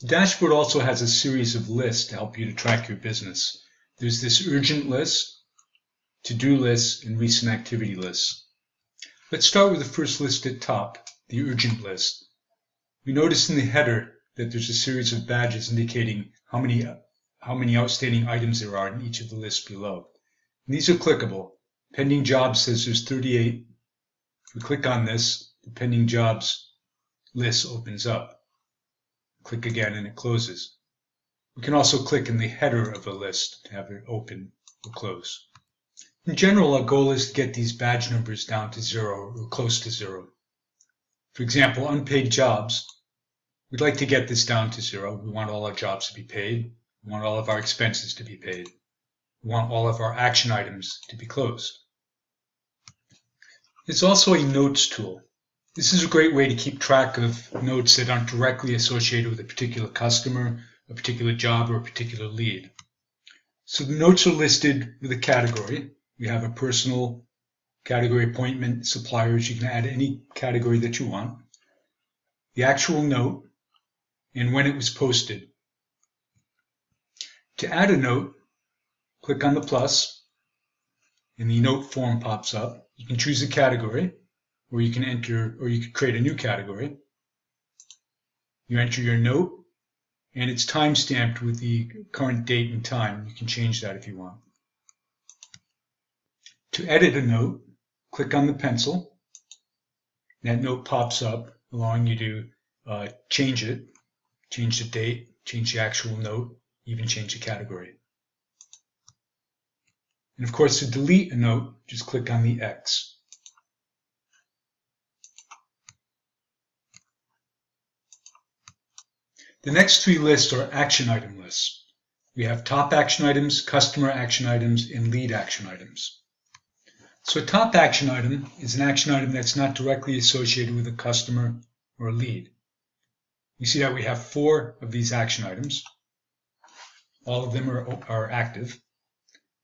The dashboard also has a series of lists to help you to track your business. There's this urgent list, to-do list, and recent activity lists. Let's start with the first list at top, the urgent list. We notice in the header that there's a series of badges indicating how many outstanding items there are in each of the lists below. And these are clickable. Pending jobs says there's 38. If we click on this, the pending jobs list opens up. Click again and it closes. We can also click in the header of a list to have it open or close. In general, our goal is to get these badge numbers down to 0 or close to 0. For example, unpaid jobs, we'd like to get this down to 0. We want all our jobs to be paid. We want all of our expenses to be paid. We want all of our action items to be closed. There's also a notes tool. This is a great way to keep track of notes that aren't directly associated with a particular customer, a particular job, or a particular lead. So the notes are listed with a category. We have a personal category, appointment, suppliers. You can add any category that you want. The actual note and when it was posted. To add a note, click on the plus and the note form pops up. You can choose a category, or you can create a new category. You enter your note and it's time stamped with the current date and time. You can change that if you want. To edit a note, click on the pencil. That note pops up, allowing you to change it, change the date, change the actual note, even change the category. And of course, to delete a note, just click on the X. The next three lists are action item lists. We have top action items, customer action items, and lead action items. So a top action item is an action item that's not directly associated with a customer or a lead. We see that we have 4 of these action items. All of them are active,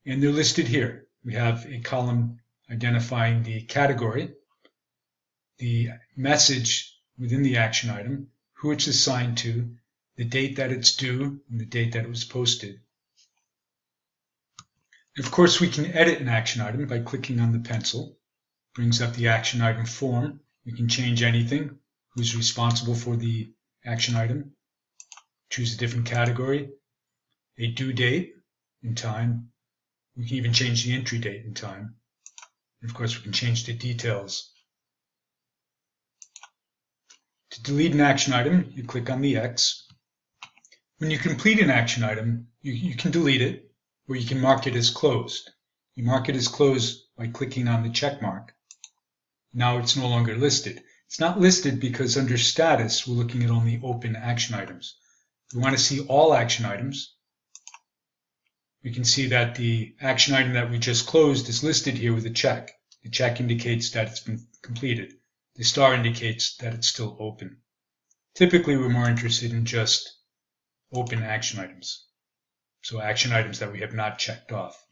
and they're listed here. We have a column identifying the category, the message within the action item, who it's assigned to, the date that it's due, and the date that it was posted. Of course, we can edit an action item by clicking on the pencil. Brings up the action item form. We can change anything, who's responsible for the action item, choose a different category, a due date and time. We can even change the entry date and time. And of course, we can change the details. To delete an action item, you click on the X. When you complete an action item, you can delete it, or you can mark it as closed. You mark it as closed by clicking on the check mark. Now it's no longer listed. It's not listed because under status, we're looking at only open action items. If we want to see all action items, we can see that the action item that we just closed is listed here with a check. The check indicates that it's been completed. The star indicates that it's still open. Typically, we're more interested in just open action items. So action items that we have not checked off.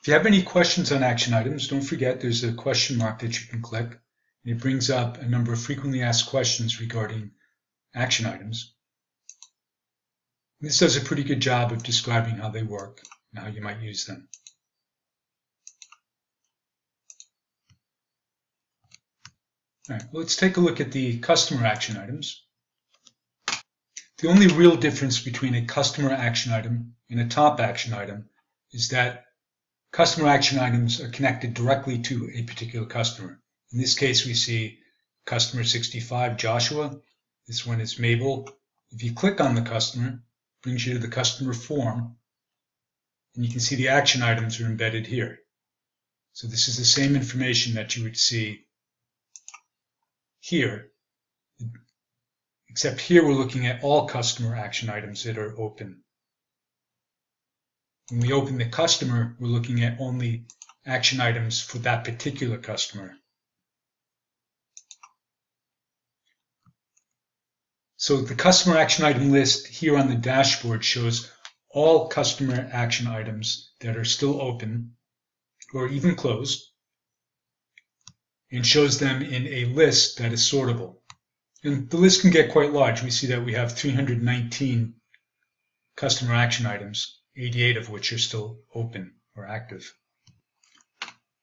If you have any questions on action items, don't forget there's a question mark that you can click. And it brings up a number of frequently asked questions regarding action items. This does a pretty good job of describing how they work and how you might use them. All right, let's take a look at the customer action items. The only real difference between a customer action item and a top action item is that customer action items are connected directly to a particular customer. In this case, we see customer 65, Joshua. This one is Mabel. If you click on the customer, it brings you to the customer form, and you can see the action items are embedded here. So this is the same information that you would see here, except here we're looking at all customer action items that are open. When we open the customer, we're looking at only action items for that particular customer. So the customer action item list here on the dashboard shows all customer action items that are still open or even closed, and shows them in a list that is sortable. And the list can get quite large. We see that we have 319 customer action items, 88 of which are still open or active.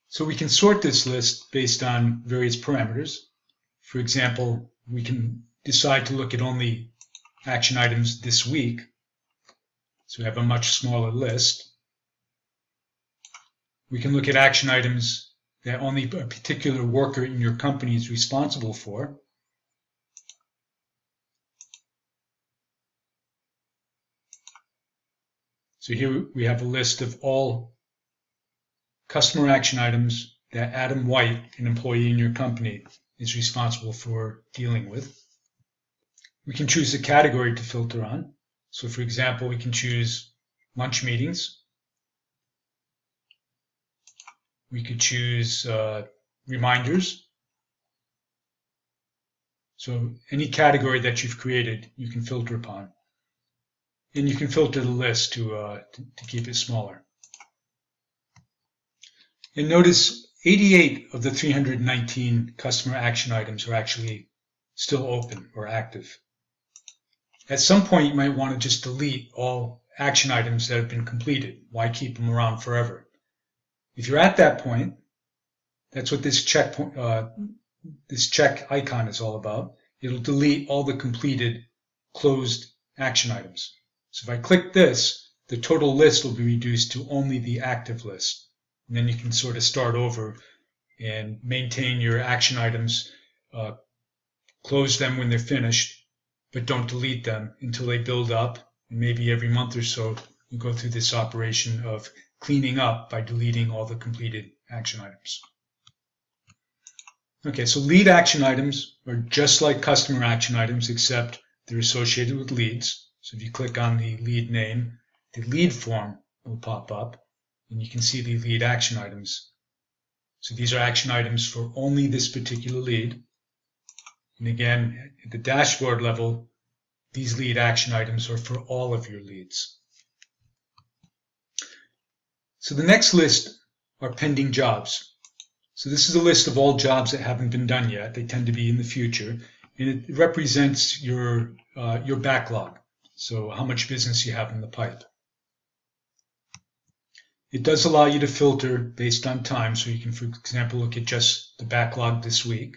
So we can sort this list based on various parameters. For example, we can decide to look at only action items this week. So we have a much smaller list. We can look at action items that only a particular worker in your company is responsible for. So here we have a list of all customer action items that Adam White, an employee in your company, is responsible for dealing with. We can choose a category to filter on. So for example, we can choose lunch meetings. We could choose reminders. So any category that you've created, you can filter upon. And you can filter the list to keep it smaller. And notice 88 of the 319 customer action items are actually still open or active. At some point, you might want to just delete all action items that have been completed. Why keep them around forever? If you're at that point, that's what this check icon is all about. It'll delete all the completed closed action items. So if I click this, the total list will be reduced to only the active list. And then you can sort of start over and maintain your action items, close them when they're finished, but don't delete them until they build up. And maybe every month or so, you go through this operation of cleaning up by deleting all the completed action items. Okay, so lead action items are just like customer action items, except they're associated with leads. So if you click on the lead name, the lead form will pop up, and you can see the lead action items. So these are action items for only this particular lead. And again, at the dashboard level, these lead action items are for all of your leads. So the next list are pending jobs. So this is a list of all jobs that haven't been done yet. They tend to be in the future, and it represents your backlog. So how much business you have in the pipe. It does allow you to filter based on time, so you can, for example, look at just the backlog this week.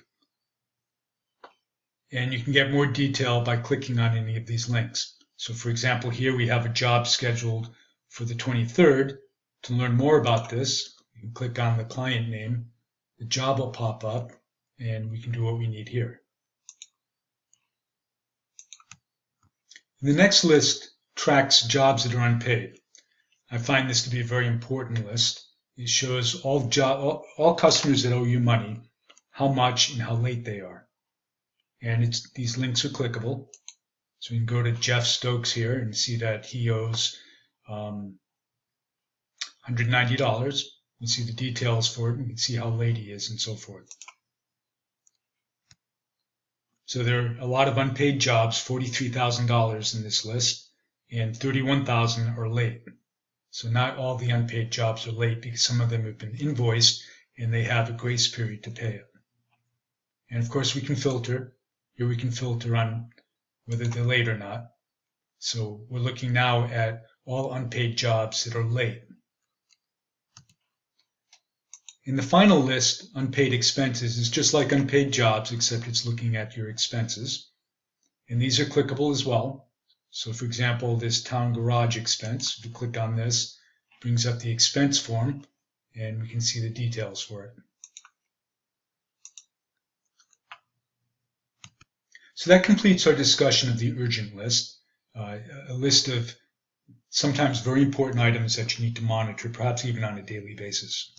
And you can get more detail by clicking on any of these links. So for example, here we have a job scheduled for the 23rd. To learn more about this, you can click on the client name. The job will pop up, and we can do what we need here. The next list tracks jobs that are unpaid. I find this to be a very important list. It shows all customers that owe you money, how much and how late they are. And these links are clickable. So we can go to Jeff Stokes here and see that he owes $190. We see the details for it. We can see how late he is and so forth. So there are a lot of unpaid jobs, $43,000 in this list, and 31,000 are late. So not all the unpaid jobs are late because some of them have been invoiced and they have a grace period to pay it. And of course we can filter. Here we can filter on whether they're late or not. So we're looking now at all unpaid jobs that are late. In the final list, unpaid expenses is just like unpaid jobs, except it's looking at your expenses. And these are clickable as well. So for example, this town garage expense, if you click on this, it brings up the expense form, and we can see the details for it. So that completes our discussion of the urgent list, a list of sometimes very important items that you need to monitor, perhaps even on a daily basis.